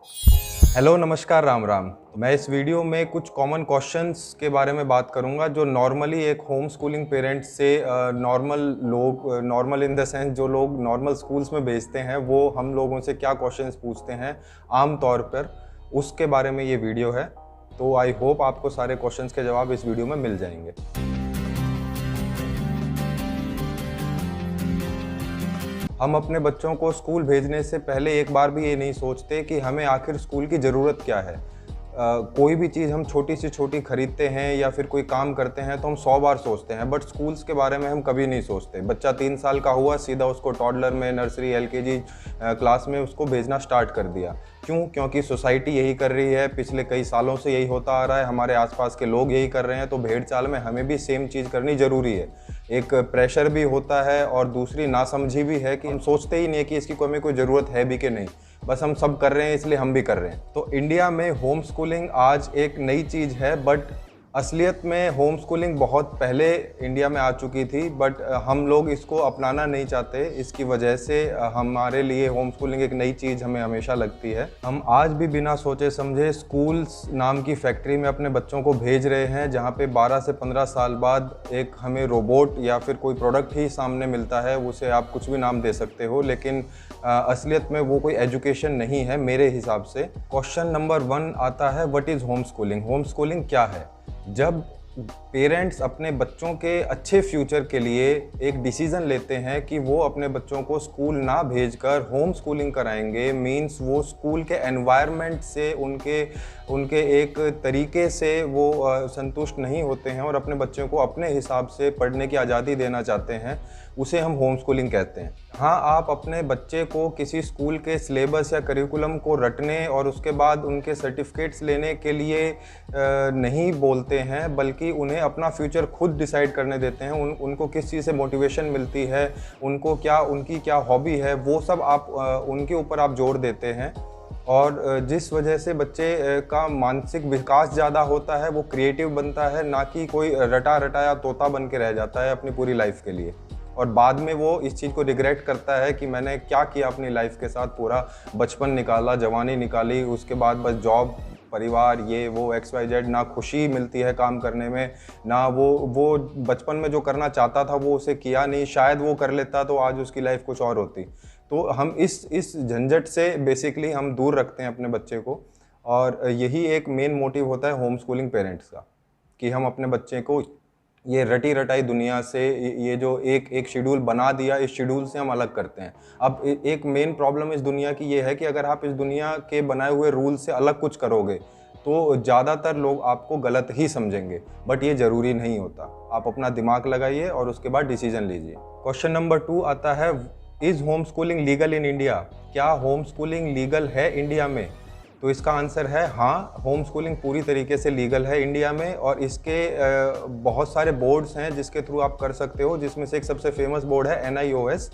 Hello नमस्कार राम राम। मैं इस वीडियो में कुछ कॉमन क्वेश्चंस के बारे में बात करूंगा जो नॉर्मली एक होम स्कूलिंग पेरेंट्स से नॉर्मल इन द सेंस जो लोग नॉर्मल स्कूल्स में भेजते हैं वो हम लोगों से क्या क्वेश्चंस पूछते हैं आम तौर पर, उसके बारे में ये वीडियो है। तो आई होप आपको सारे क्वेश्चंस के जवाब इस वीडियो में मिल जाएंगे। हम अपने बच्चों को स्कूल भेजने से पहले एक बार भी ये नहीं सोचते कि हमें आखिर स्कूल की ज़रूरत क्या है। कोई भी चीज़ हम छोटी से छोटी खरीदते हैं या फिर कोई काम करते हैं तो हम 100 बार सोचते हैं, बट स्कूल्स के बारे में हम कभी नहीं सोचते। बच्चा 3 साल का हुआ, सीधा उसको टॉडलर में, नर्सरी, एलकेजी क्लास में उसको भेजना स्टार्ट कर दिया। क्यों? क्योंकि सोसाइटी यही कर रही है, पिछले कई सालों से यही होता आ रहा है, हमारे आसपास के लोग यही कर रहे हैं, तो भेड़ चाल में हमें भी सेम चीज़ करनी ज़रूरी है। एक प्रेशर भी होता है और दूसरी नासमझी भी है कि हम सोचते ही नहीं है कि इसकी हमें कोई ज़रूरत है भी कि नहीं, बस हम सब कर रहे हैं इसलिए हम भी कर रहे हैं। तो इंडिया में होम स्कूलिंग आज एक नई चीज़ है, बट असलियत में होम स्कूलिंग बहुत पहले इंडिया में आ चुकी थी, बट हम लोग इसको अपनाना नहीं चाहते। इसकी वजह से हमारे लिए होम स्कूलिंग एक नई चीज़ हमें हमेशा लगती है। हम आज भी बिना सोचे समझे स्कूल्स नाम की फैक्ट्री में अपने बच्चों को भेज रहे हैं, जहाँ पे 12 से 15 साल बाद एक हमें रोबोट या फिर कोई प्रोडक्ट ही सामने मिलता है। उसे आप कुछ भी नाम दे सकते हो, लेकिन असलियत में वो कोई एजुकेशन नहीं है मेरे हिसाब से। क्वेश्चन नंबर 1 आता है, what is home schooling? Home schooling क्या है? जब पेरेंट्स अपने बच्चों के अच्छे फ्यूचर के लिए एक डिसीज़न लेते हैं कि वो अपने बच्चों को स्कूल ना भेजकर होम स्कूलिंग कराएंगे, मींस वो स्कूल के एनवायरनमेंट से उनके एक तरीके से वो संतुष्ट नहीं होते हैं और अपने बच्चों को अपने हिसाब से पढ़ने की आज़ादी देना चाहते हैं, उसे हम होम स्कूलिंग कहते हैं। हाँ, आप अपने बच्चे को किसी स्कूल के सिलेबस या करिकुलम को रटने और उसके बाद उनके सर्टिफिकेट्स लेने के लिए नहीं बोलते हैं, बल्कि उन्हें अपना फ्यूचर खुद डिसाइड करने देते हैं। उनको किस चीज़ से मोटिवेशन मिलती है, उनकी क्या हॉबी है, वो सब आप उनके ऊपर आप जोर देते हैं। और जिस वजह से बच्चे का मानसिक विकास ज़्यादा होता है, वो क्रिएटिव बनता है, ना कि कोई रटा रटाया तोता बन के रह जाता है अपनी पूरी लाइफ के लिए। और बाद में वो इस चीज़ को रिग्रेट करता है कि मैंने क्या किया अपनी लाइफ के साथ, पूरा बचपन निकाला, जवानी निकाली, उसके बाद बस जॉब, परिवार, ये वो XYZ, ना खुशी मिलती है काम करने में, ना वो बचपन में जो करना चाहता था वो उसे किया नहीं। शायद वो कर लेता तो आज उसकी लाइफ कुछ और होती। तो हम इस झंझट से बेसिकली हम दूर रखते हैं अपने बच्चे को, और यही एक मेन मोटिव होता है होम स्कूलिंग पेरेंट्स का, कि हम अपने बच्चे को ये रटी रटाई दुनिया से, ये जो एक शेड्यूल बना दिया, इस शेड्यूल से हम अलग करते हैं। अब एक मेन प्रॉब्लम इस दुनिया की ये है कि अगर आप इस दुनिया के बनाए हुए रूल से अलग कुछ करोगे तो ज़्यादातर लोग आपको गलत ही समझेंगे, बट ये ज़रूरी नहीं होता। आप अपना दिमाग लगाइए और उसके बाद डिसीजन लीजिए। क्वेश्चन नंबर 2 आता है, is home schooling legal in India? क्या होम स्कूलिंग लीगल है इंडिया में? तो इसका आंसर है हाँ, होम स्कूलिंग पूरी तरीके से लीगल है इंडिया में, और इसके बहुत सारे बोर्ड्स हैं जिसके थ्रू आप कर सकते हो, जिसमें से एक सबसे फेमस बोर्ड है NIOS।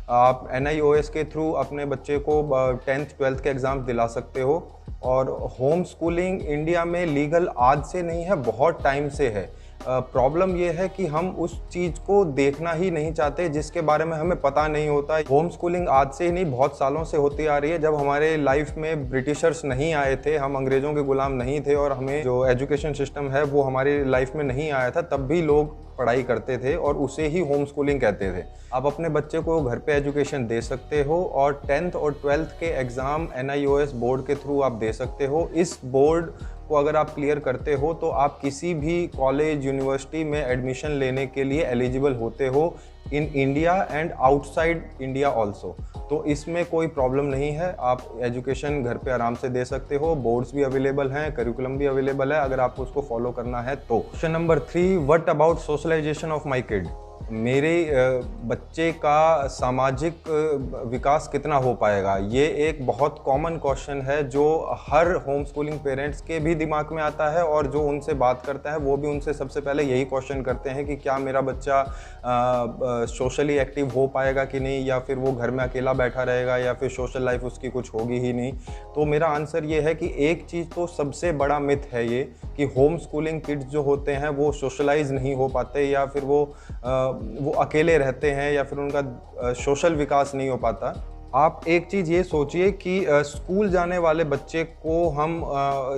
आप NIOS के थ्रू अपने बच्चे को 10th 12th के एग्ज़ाम दिला सकते हो। और होम स्कूलिंग इंडिया में लीगल आज से नहीं है, बहुत टाइम से है। प्रॉब्लम ये है कि हम उस चीज़ को देखना ही नहीं चाहते जिसके बारे में हमें पता नहीं होता। होम स्कूलिंग आज से ही नहीं, बहुत सालों से होती आ रही है। जब हमारे लाइफ में ब्रिटिशर्स नहीं आए थे, हम अंग्रेज़ों के गुलाम नहीं थे और हमें जो एजुकेशन सिस्टम है वो हमारी लाइफ में नहीं आया था, तब भी लोग पढ़ाई करते थे और उसे ही होम स्कूलिंग कहते थे। आप अपने बच्चे को घर पे एजुकेशन दे सकते हो और 10th और 12th के एग्ज़ाम NIOS बोर्ड के थ्रू आप दे सकते हो। इस बोर्ड को अगर आप क्लियर करते हो तो आप किसी भी कॉलेज, यूनिवर्सिटी में एडमिशन लेने के लिए एलिजिबल होते हो, in India and outside India also. तो इसमें कोई प्रॉब्लम नहीं है, आप एजुकेशन घर पे आराम से दे सकते हो। बोर्ड्स भी अवेलेबल हैं, करिकुलम भी अवेलेबल है, अगर आपको उसको फॉलो करना है तो। Question number 3, what about socialisation of my kid? मेरे बच्चे का सामाजिक विकास कितना हो पाएगा? ये एक बहुत कॉमन क्वेश्चन है जो हर होम स्कूलिंग पेरेंट्स के भी दिमाग में आता है, और जो उनसे बात करता है वो भी उनसे सबसे पहले यही क्वेश्चन करते हैं कि क्या मेरा बच्चा सोशली एक्टिव हो पाएगा कि नहीं, या फिर वो घर में अकेला बैठा रहेगा, या फिर सोशल लाइफ उसकी कुछ होगी ही नहीं। तो मेरा आंसर ये है कि एक चीज़ तो सबसे बड़ा मिथ है ये, कि होम स्कूलिंग किड्स जो होते हैं वो सोशलाइज नहीं हो पाते, या फिर वो अकेले रहते हैं, या फिर उनका सोशल विकास नहीं हो पाता। आप एक चीज़ ये सोचिए कि स्कूल जाने वाले बच्चे को हम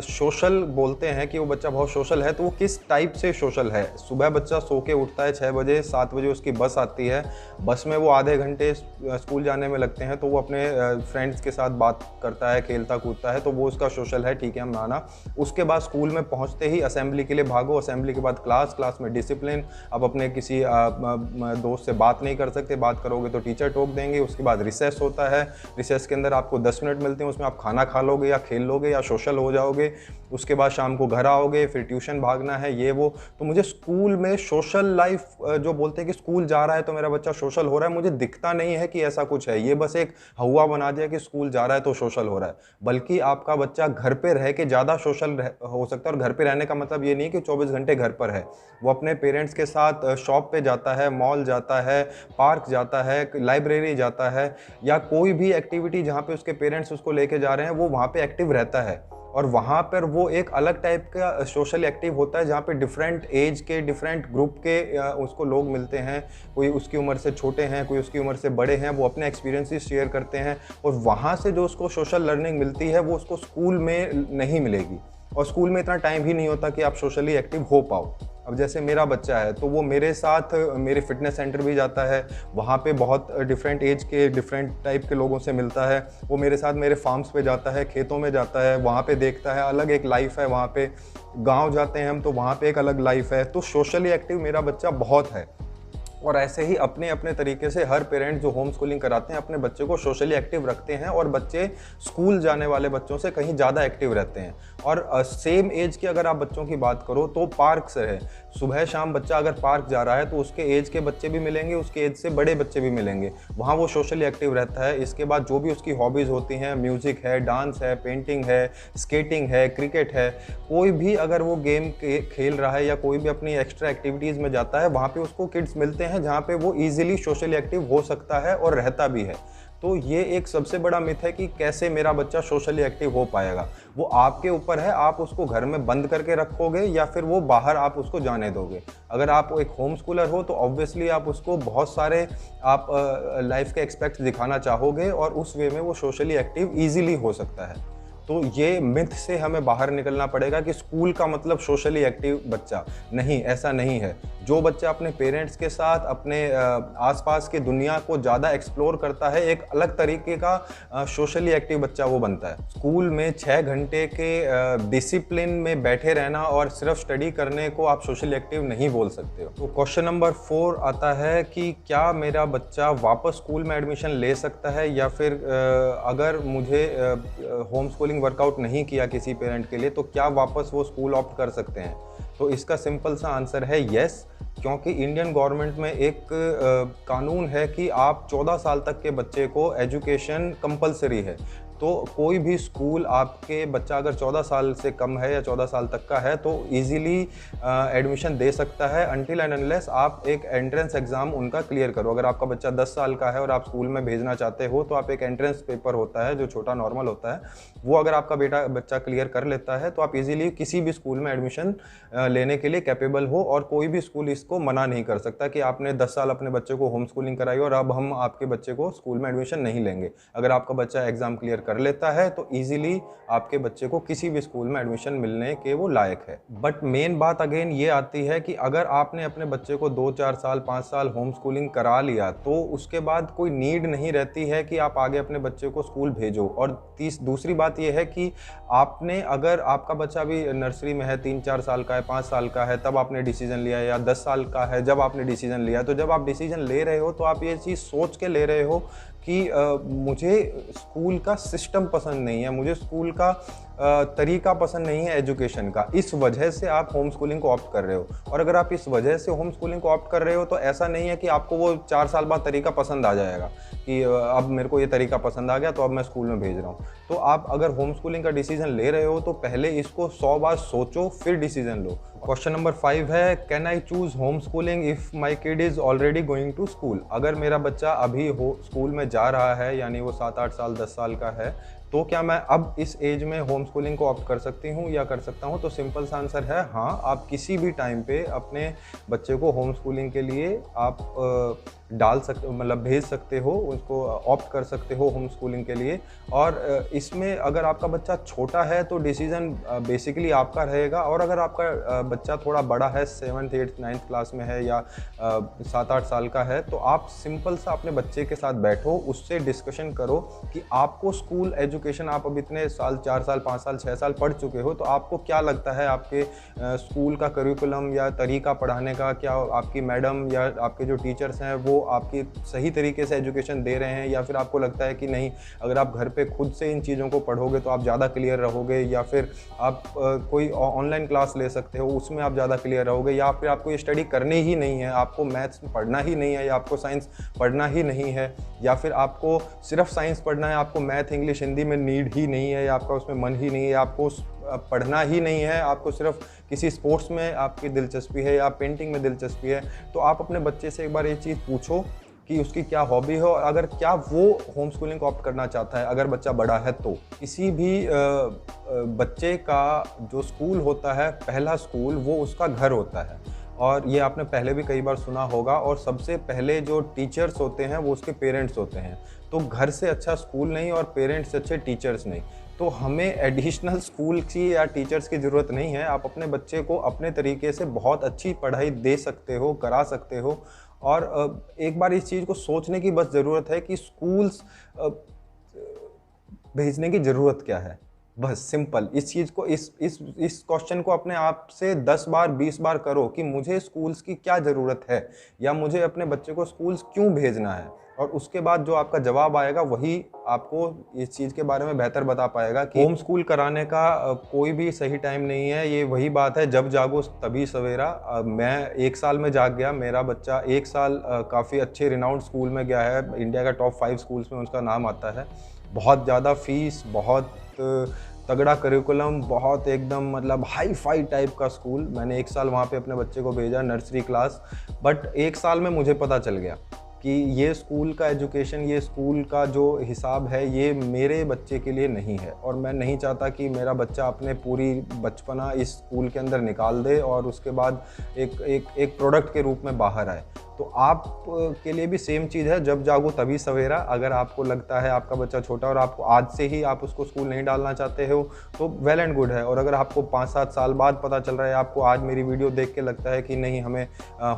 सोशल बोलते हैं कि वो बच्चा बहुत सोशल है, तो वो किस टाइप से सोशल है। सुबह बच्चा सो के उठता है 6 बजे, 7 बजे उसकी बस आती है, बस में वो आधे घंटे स्कूल जाने में लगते हैं, तो वो अपने फ्रेंड्स के साथ बात करता है, खेलता कूदता है, तो वो उसका सोशल है, ठीक है, हम माना। उसके बाद स्कूल में पहुँचते ही असेंबली के लिए भागो, असेंबली के बाद क्लास में डिसिप्लिन। अब अपने किसी दोस्त से बात नहीं कर सकते, बात करोगे तो टीचर टोक देंगे। उसके बाद रिसेस होता है, रिसेस के अंदर आपको 10 मिनट मिलते हैं, उसमें आप खाना खा लोगे या खेल लोगे या सोशल हो जाओगे। उसके बाद शाम को घर आओगे, फिर ट्यूशन भागना है, ये वो। तो मुझे स्कूल में सोशल लाइफ जो बोलते हैं कि स्कूल जा रहा है तो मेरा बच्चा सोशल हो रहा है, मुझे दिखता नहीं है कि ऐसा कुछ है। ये बस एक हवा बना दिया कि स्कूल जा रहा है तो सोशल हो रहा है, बल्कि आपका बच्चा घर पे रह के ज़्यादा सोशल हो सकता है। और घर पे रहने का मतलब ये नहीं कि 24 घंटे घर पर है, वो अपने पेरेंट्स के साथ शॉप पे जाता है, मॉल जाता है, पार्क जाता है, लाइब्रेरी जाता है, या कोई भी एक्टिविटी जहाँ पे उसके पेरेंट्स उसको लेके जा रहे हैं वो वहाँ पे एक्टिव रहता है। और वहाँ पर वो एक अलग टाइप का सोशल एक्टिव होता है, जहाँ पे डिफरेंट एज के, डिफरेंट ग्रुप के उसको लोग मिलते हैं। कोई उसकी उम्र से छोटे हैं, कोई उसकी उम्र से बड़े हैं, वो अपने एक्सपीरियंसेस शेयर करते हैं, और वहाँ से जो उसको सोशल लर्निंग मिलती है वो उसको स्कूल में नहीं मिलेगी। और स्कूल में इतना टाइम भी नहीं होता कि आप सोशली एक्टिव हो पाओ। अब जैसे मेरा बच्चा है तो वो मेरे साथ मेरे फिटनेस सेंटर भी जाता है, वहाँ पे बहुत डिफरेंट एज के, डिफरेंट टाइप के लोगों से मिलता है। वो मेरे साथ मेरे फार्म्स पे जाता है, खेतों में जाता है, वहाँ पे देखता है, अलग एक लाइफ है वहाँ पे। गांव जाते हैं हम तो वहाँ पे एक अलग लाइफ है। तो सोशली एक्टिव मेरा बच्चा बहुत है। और ऐसे ही अपने अपने तरीके से हर पेरेंट जो होम स्कूलिंग कराते हैं अपने बच्चे को सोशली एक्टिव रखते हैं, और बच्चे स्कूल जाने वाले बच्चों से कहीं ज़्यादा एक्टिव रहते हैं। और सेम एज के अगर आप बच्चों की बात करो तो पार्क से है, सुबह शाम बच्चा अगर पार्क जा रहा है तो उसके एज के बच्चे भी मिलेंगे, उसके एज से बड़े बच्चे भी मिलेंगे, वहाँ वो सोशली एक्टिव रहता है। इसके बाद जो भी उसकी हॉबीज़ होती हैं, म्यूज़िक है, डांस है, पेंटिंग है, स्केटिंग है, क्रिकेट है, कोई भी अगर वो गेम खेल रहा है या कोई भी अपनी एक्स्ट्रा एक्टिविटीज़ में जाता है, वहाँ पे उसको किड्स मिलते हैं जहाँ पे वो इजीली सोशली एक्टिव हो सकता है और रहता भी है। तो ये एक सबसे बड़ा मिथ है कि कैसे मेरा बच्चा सोशली एक्टिव हो पाएगा। वो आपके ऊपर है, आप उसको घर में बंद करके रखोगे या फिर वो बाहर आप उसको जाने दोगे। अगर आप एक होम स्कूलर हो तो ऑब्वियसली आप उसको बहुत सारे आप लाइफ के एस्पेक्ट्स दिखाना चाहोगे, और उस वे में वो सोशली एक्टिव ईजिली हो सकता है। तो ये मिथ से हमें बाहर निकलना पड़ेगा कि स्कूल का मतलब सोशली एक्टिव बच्चा। नहीं, ऐसा नहीं है। जो बच्चा अपने पेरेंट्स के साथ अपने आसपास की दुनिया को ज़्यादा एक्सप्लोर करता है, एक अलग तरीके का सोशली एक्टिव बच्चा वो बनता है। स्कूल में 6 घंटे के डिसिप्लिन में बैठे रहना और सिर्फ स्टडी करने को आप सोशली एक्टिव नहीं बोल सकते हो। तो क्वेश्चन नंबर 4 आता है कि क्या मेरा बच्चा वापस स्कूल में एडमिशन ले सकता है, या फिर अगर मुझे होम स्कूलिंग वर्कआउट नहीं किया किसी पेरेंट के लिए तो क्या वापस वो स्कूल ऑप्ट कर सकते हैं। तो इसका सिंपल सा आंसर है यस, क्योंकि इंडियन गवर्नमेंट में एक कानून है कि आप 14 साल तक के बच्चे को एजुकेशन कंपलसरी है। तो कोई भी स्कूल आपके बच्चा अगर 14 साल से कम है या 14 साल तक का है तो इजीली एडमिशन दे सकता है, अनटिल एंड अनलेस आप एक एंट्रेंस एग्ज़ाम उनका क्लियर करो। अगर आपका बच्चा 10 साल का है और आप स्कूल में भेजना चाहते हो तो आप एक एंट्रेंस पेपर होता है जो छोटा नॉर्मल होता है, वो अगर आपका बच्चा क्लियर कर लेता है तो आप इजीली किसी भी स्कूल में एडमिशन लेने के लिए कैपेबल हो। और कोई भी स्कूल इसको मना नहीं कर सकता कि आपने 10 साल अपने बच्चे को होम स्कूलिंग कराई और अब हम आपके बच्चे को स्कूल में एडमिशन नहीं लेंगे। अगर आपका बच्चा एग्ज़ाम क्लियर कर लेता है तो इजीली आपके बच्चे को किसी भी स्कूल में एडमिशन मिलने के वो लायक है। बट मेन बात अगेन ये आती है कि अगर आपने अपने बच्चे को 2-4 साल 5 साल होम स्कूलिंग करा लिया तो उसके बाद कोई नीड नहीं रहती है कि आप आगे अपने बच्चे को स्कूल भेजो। और दूसरी बात ये है कि आपने, अगर आपका बच्चा अभी नर्सरी में है, 3-4 साल का है, 5 साल का है, तब आपने डिसीजन लिया, या 10 साल का है जब आपने डिसीजन लिया, तो जब आप डिसीजन ले रहे हो तो आप ये चीज़ सोच के ले रहे हो कि मुझे स्कूल का सिस्टम पसंद नहीं है, मुझे स्कूल का तरीका पसंद नहीं है एजुकेशन का, इस वजह से आप होम स्कूलिंग को ऑप्ट कर रहे हो। और अगर आप इस वजह से होम स्कूलिंग को ऑप्ट कर रहे हो तो ऐसा नहीं है कि आपको वो 4 साल बाद तरीका पसंद आ जाएगा कि अब मेरे को ये तरीका पसंद आ गया तो अब मैं स्कूल में भेज रहा हूँ। तो आप अगर होम स्कूलिंग का डिसीजन ले रहे हो तो पहले इसको 100 बार सोचो फिर डिसीजन लो। क्वेश्चन नंबर 5 है, can I choose home schooling if my kid is already going to school. अगर मेरा बच्चा अभी स्कूल में जा रहा है, यानी वो 7-8 साल 10 साल का है, तो क्या मैं अब इस एज में होम स्कूलिंग को ऑप्ट कर सकती हूँ या कर सकता हूँ। तो सिंपल सा आंसर है हाँ, आप किसी भी टाइम पे अपने बच्चे को होम स्कूलिंग के लिए आप डाल सकते, मतलब भेज सकते हो, उसको ऑप्ट कर सकते हो होम स्कूलिंग के लिए। और इसमें अगर आपका बच्चा छोटा है तो डिसीज़न बेसिकली आपका रहेगा, और अगर आपका बच्चा थोड़ा बड़ा है, 7th 8th 9th क्लास में है या 7-8 साल का है, तो आप सिंपल सा अपने बच्चे के साथ बैठो, उससे डिस्कशन करो कि आपको स्कूल एजुकेशन, आप अब इतने साल 4 साल 5 साल 6 साल पढ़ चुके हो, तो आपको क्या लगता है आपके स्कूल का करिकुलम या तरीका पढ़ाने का, क्या आपकी मैडम या आपके जो टीचर्स हैं वो आपकी सही तरीके से एजुकेशन दे रहे हैं, या फिर आपको लगता है कि नहीं, अगर आप घर पे खुद से इन चीज़ों को पढ़ोगे तो आप ज़्यादा क्लियर रहोगे, या फिर आप कोई ऑनलाइन क्लास ले सकते हो, उसमें आप ज़्यादा क्लियर रहोगे, या फिर आपको ये स्टडी करनी ही नहीं है, आपको मैथ्स पढ़ना ही नहीं है, या आपको साइंस पढ़ना ही नहीं है, या फिर आपको सिर्फ साइंस पढ़ना है, आपको मैथ इंग्लिश हिंदी में नीड ही नहीं है, या आपका उसमें मन ही नहीं है, आपको पढ़ना ही नहीं है, आपको सिर्फ किसी स्पोर्ट्स में आपकी दिलचस्पी है या पेंटिंग में दिलचस्पी है, तो आप अपने बच्चे से एक बार ये चीज़ पूछो कि उसकी क्या हॉबी हो, और अगर क्या वो होम स्कूलिंग को ऑप्ट करना चाहता है, अगर बच्चा बड़ा है तो। किसी भी बच्चे का जो स्कूल होता है, पहला स्कूल, वो उसका घर होता है, और ये आपने पहले भी कई बार सुना होगा, और सबसे पहले जो टीचर्स होते हैं वो उसके पेरेंट्स होते हैं। तो घर से अच्छा स्कूल नहीं और पेरेंट्स से अच्छे टीचर्स नहीं, तो हमें एडिशनल स्कूल की या टीचर्स की ज़रूरत नहीं है। आप अपने बच्चे को अपने तरीके से बहुत अच्छी पढ़ाई दे सकते हो, करा सकते हो, और एक बार इस चीज़ को सोचने की बस ज़रूरत है कि स्कूल्स भेजने की ज़रूरत क्या है। बस सिंपल इस चीज़ को, इस क्वेश्चन को अपने आप से 10 बार 20 बार करो कि मुझे स्कूल्स की क्या ज़रूरत है, या मुझे अपने बच्चे को स्कूल्स क्यों भेजना है, और उसके बाद जो आपका जवाब आएगा वही आपको इस चीज़ के बारे में बेहतर बता पाएगा कि होम स्कूल कराने का कोई भी सही टाइम नहीं है। ये वही बात है, जब जागो तभी सवेरा। मैं 1 साल में जाग गया, मेरा बच्चा 1 साल काफ़ी अच्छे रिनाउंड स्कूल में गया है, इंडिया का टॉप 5 स्कूल्स में उसका नाम आता है। बहुत ज़्यादा फीस, बहुत तगड़ा करिकुलम, बहुत एकदम मतलब हाई फाई टाइप का स्कूल। मैंने 1 साल वहाँ पे अपने बच्चे को भेजा, नर्सरी क्लास, बट 1 साल में मुझे पता चल गया कि ये स्कूल का एजुकेशन, ये स्कूल का जो हिसाब है, ये मेरे बच्चे के लिए नहीं है, और मैं नहीं चाहता कि मेरा बच्चा अपने पूरी बचपना इस स्कूल के अंदर निकाल दे और उसके बाद एक प्रोडक्ट के रूप में बाहर आए। तो आप के लिए भी सेम चीज़ है, जब जागो तभी सवेरा। अगर आपको लगता है आपका बच्चा छोटा और आपको आज से ही आप उसको स्कूल नहीं डालना चाहते हो तो वेल एंड गुड है, और अगर आपको 5-7 साल बाद पता चल रहा है, आपको आज मेरी वीडियो देख के लगता है कि नहीं हमें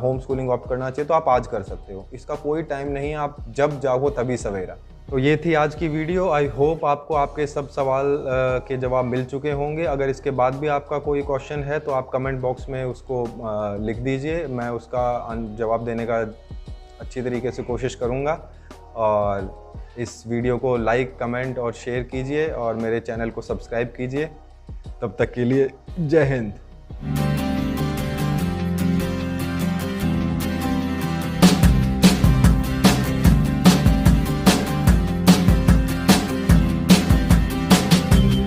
होम स्कूलिंग ऑप्ट करना चाहिए, तो आप आज कर सकते हो। इसका कोई टाइम नहीं है, आप जब जागो तभी सवेरा। तो ये थी आज की वीडियो। आई होप आपको आपके सब सवाल के जवाब मिल चुके होंगे। अगर इसके बाद भी आपका कोई क्वेश्चन है तो आप कमेंट बॉक्स में उसको लिख दीजिए, मैं उसका जवाब देने का अच्छी तरीके से कोशिश करूँगा। और इस वीडियो को लाइक, कमेंट और शेयर कीजिए, और मेरे चैनल को सब्सक्राइब कीजिए। तब तक के लिए जय हिंद।